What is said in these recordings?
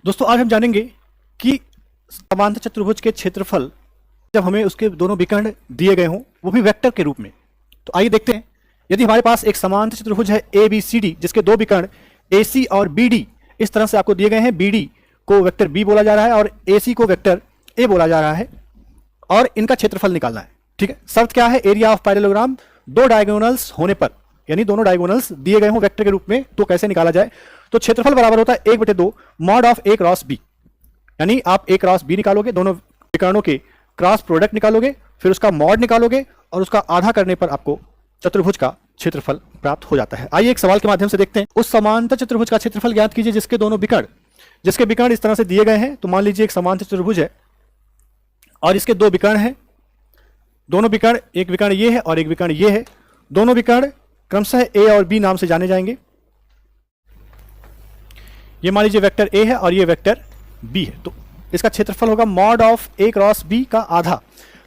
दोस्तों आज हम जानेंगे कि समांतर चतुर्भुज के क्षेत्रफल जब हमें उसके दोनों विकर्ण दिए गए हों वो भी वेक्टर के रूप में। तो आइए देखते हैं, यदि हमारे पास एक समांतर चतुर्भुज है ए बी सी डी जिसके दो विकर्ण ए सी और बी डी इस तरह से आपको दिए गए हैं। बी डी को वेक्टर बी बोला जा रहा है और ए सी को वेक्टर ए बोला जा रहा है और इनका क्षेत्रफल निकालना है। ठीक है, शर्त क्या है? एरिया ऑफ पैरेललोग्राम दो डायगोनल्स होने पर, यानी दोनों डायगोनल्स दिए गए हों वेक्टर के रूप में, तो कैसे निकाला जाए? तो क्षेत्रफल बराबर होता है 1/2 mod of A cross B, यानी आप ए क्रॉस बी निकालोगे, दोनों विकर्णों के क्रॉस प्रोडक्ट निकालोगे, फिर उसका मॉड निकालोगे और उसका आधा करने पर आपको चतुर्भुज का क्षेत्रफल प्राप्त हो जाता है। आइए एक सवाल के माध्यम से देखते हैं। उस समांतर चतुर्भुज का क्षेत्रफल ज्ञात कीजिए जिसके विकर्ण इस तरह से दिए गए हैं। तो मान लीजिए एक समांतर चतुर्भुज है और इसके दो विकर्ण हैं। दोनों विकर्ण, एक विकर्ण ये है और एक विकर्ण ये है। दोनों विकर्ण क्रमशः ए और बी नाम से जाने जाएंगे। ये मान लीजिए वेक्टर ए है और ये वेक्टर बी है। तो इसका क्षेत्रफल होगा mod of A cross B का आधा।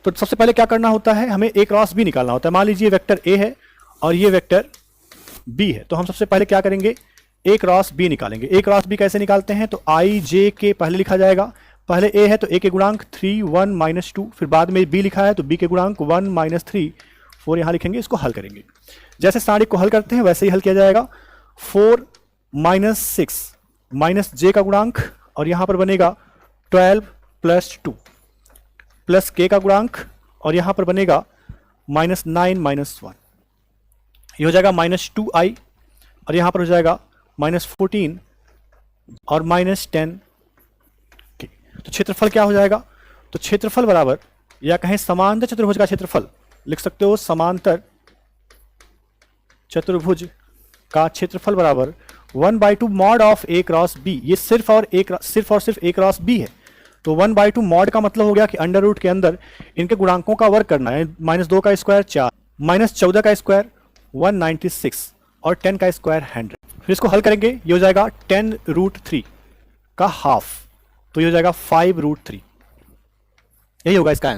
तो सबसे पहले क्या करना होता है, हमें ए क्रॉस बी निकालना होता है। मान लीजिए वेक्टर ए है और ये वेक्टर बी है। तो हम सबसे पहले क्या करेंगे, ए क्रॉस बी निकालेंगे। ए क्रॉस बी कैसे निकालते हैं? तो आई जे के पहले लिखा जाएगा। पहले ए है तो ए के गुणांक 3 1 -2, फिर बाद में बी लिखा है तो बी के गुणांक 1 -3 4 यहाँ लिखेंगे। इसको हल करेंगे, जैसे सारणिक को हल करते हैं वैसे ही हल किया जाएगा। 4 -6 माइनस जे का गुणांक और यहां पर बनेगा 12 + 2 प्लस के का गुणांक और यहां पर बनेगा -9 -1। ये हो जाएगा -2i और यहां पर हो जाएगा -14 और -10 के। तो क्षेत्रफल क्या हो जाएगा? तो क्षेत्रफल बराबर, या कहें समांतर चतुर्भुज का क्षेत्रफल लिख सकते हो, समांतर चतुर्भुज का क्षेत्रफल बराबर 1/2 mod of A cross B. ये सिर्फ और सिर्फ ए क्रॉस बी है। तो 1/2 मॉड का मतलब हो गया कि अंडर रूट के अंदर इनके गुणांकों का वर्ग करना है। -2 का स्क्वायर 4, -14 का स्क्वायर 196 और 10 का स्क्वायर 100। फिर इसको हल करेंगे, ये हो जाएगा 10√3 का हाफ, तो ये हो जाएगा 5√3। यही होगा इसका आंसर।